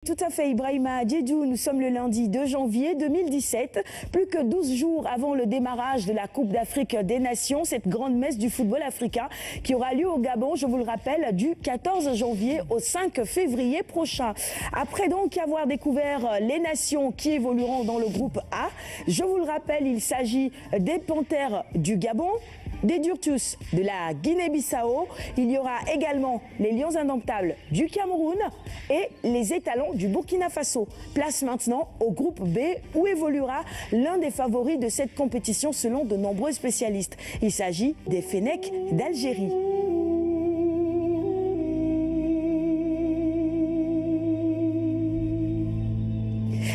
Tout à fait, Ibrahima Diédhiou, nous sommes le lundi 2 janvier 2017, plus que 12 jours avant le démarrage de la Coupe d'Afrique des Nations, cette grande messe du football africain qui aura lieu au Gabon, je vous le rappelle, du 14 janvier au 5 février prochain. Après donc avoir découvert les nations qui évolueront dans le groupe A, je vous le rappelle, il s'agit des Panthères du Gabon, des Durtus de la Guinée-Bissau, il y aura également les Lions indomptables du Cameroun et les étalons du Burkina Faso. Place maintenant au groupe B où évoluera l'un des favoris de cette compétition selon de nombreux spécialistes. Il s'agit des Fennecs d'Algérie.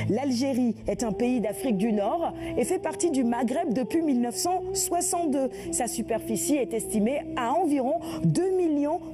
L'Algérie est un pays d'Afrique du Nord et fait partie du Maghreb depuis 1962. Sa superficie est estimée à environ 2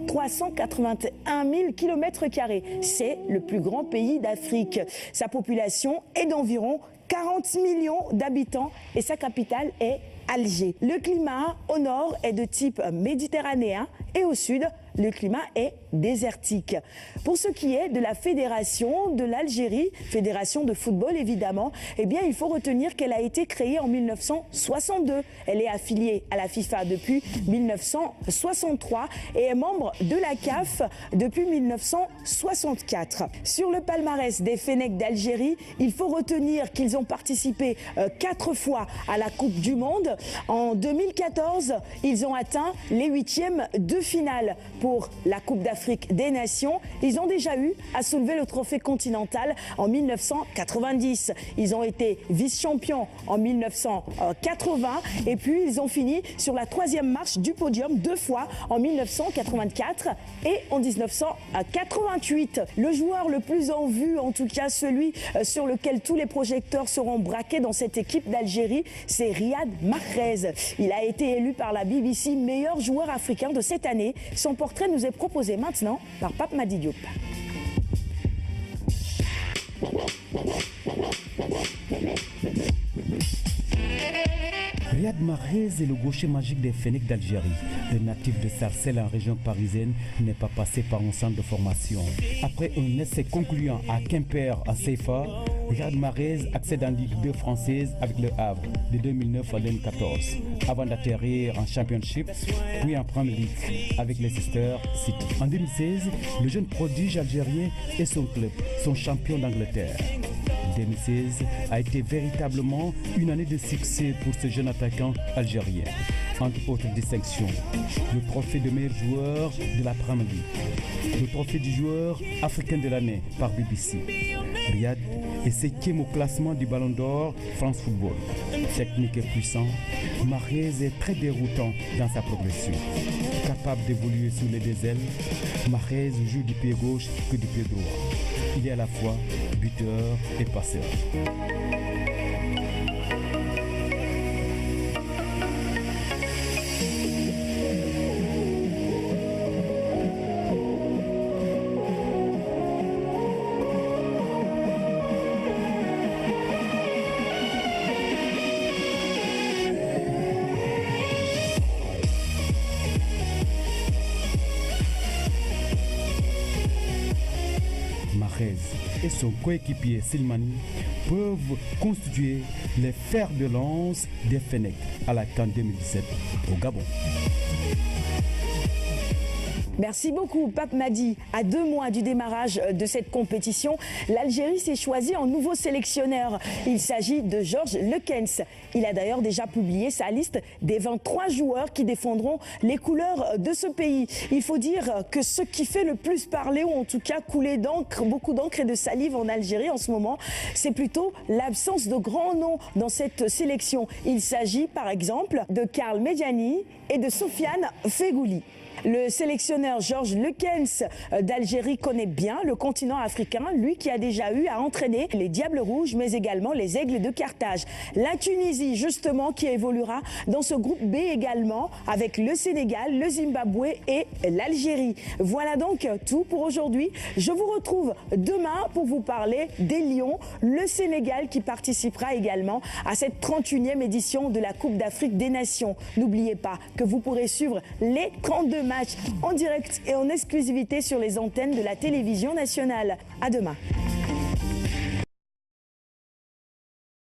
381 000 km². C'est le plus grand pays d'Afrique. Sa population est d'environ 40 millions d'habitants et sa capitale est Alger. Le climat au nord est de type méditerranéen et au sud, le climat est désertique. Pour ce qui est de la fédération de l'Algérie, fédération de football évidemment, eh bien il faut retenir qu'elle a été créée en 1962. Elle est affiliée à la FIFA depuis 1963 et est membre de la CAF depuis 1964. Sur le palmarès des Fennecs d'Algérie, il faut retenir qu'ils ont participé 4 fois à la Coupe du Monde. En 2014, ils ont atteint les 8e de finale pour la Coupe d'Afrique des Nations. Ils ont déjà eu à soulever le trophée continental en 1990. Ils ont été vice-champions en 1980 et puis ils ont fini sur la 3e marche du podium 2 fois en 1984 et en 1988. Le joueur le plus en vue, en tout cas celui sur lequel tous les projecteurs seront braqués dans cette équipe d'Algérie, c'est Riyad Mahrez. Il a été élu par la BBC meilleur joueur africain de cette année. Son portrait nous est proposé maintenant par Pape Madi Diop. Riyad Mahrez est le gaucher magique des Fennecs d'Algérie. Le natif de Sarcelles en région parisienne n'est pas passé par un centre de formation. Après un essai concluant à Quimper à CFA, Riyad Mahrez accède en Ligue 2 française avec le Havre de 2009 à 2014, avant d'atterrir en Championship, puis en Premier League avec Leicester City. En 2016, le jeune prodige algérien et son club sont champions d'Angleterre. 2016 a été véritablement une année de succès pour ce jeune attaquant algérien. Entre autres distinctions, le trophée de meilleur joueur de la Premier League, le trophée du joueur africain de l'année par BBC. Riyad est 7e au classement du Ballon d'Or France Football. Technique et puissant, Mahrez est très déroutant dans sa progression. Capable d'évoluer sur les deux ailes, Mahrez joue du pied gauche que du pied droit. Il est à la fois buteur et passeur. Mahrez et son coéquipier Silmani peuvent constituer les fers de lance des Fennecs à la CAN 2017 au Gabon. Merci beaucoup, Pape Madi. À 2 mois du démarrage de cette compétition, l'Algérie s'est choisie en nouveau sélectionneur. Il s'agit de Georges Lekens. Il a d'ailleurs déjà publié sa liste des 23 joueurs qui défendront les couleurs de ce pays. Il faut dire que ce qui fait le plus parler, ou en tout cas couler d'encre, beaucoup d'encre et de salive en Algérie en ce moment, c'est plutôt l'absence de grands noms dans cette sélection. Il s'agit par exemple de Karl Medjani et de Sofiane Feghouli. Le sélectionneur Georges Lekens d'Algérie connaît bien le continent africain, lui qui a déjà eu à entraîner les Diables Rouges mais également les Aigles de Carthage. La Tunisie justement qui évoluera dans ce groupe B également avec le Sénégal, le Zimbabwe et l'Algérie. Voilà donc tout pour aujourd'hui. Je vous retrouve demain pour vous parler des Lions, le Sénégal qui participera également à cette 31e édition de la Coupe d'Afrique des Nations. N'oubliez pas que vous pourrez suivre les 32 match en direct et en exclusivité sur les antennes de la télévision nationale. À demain.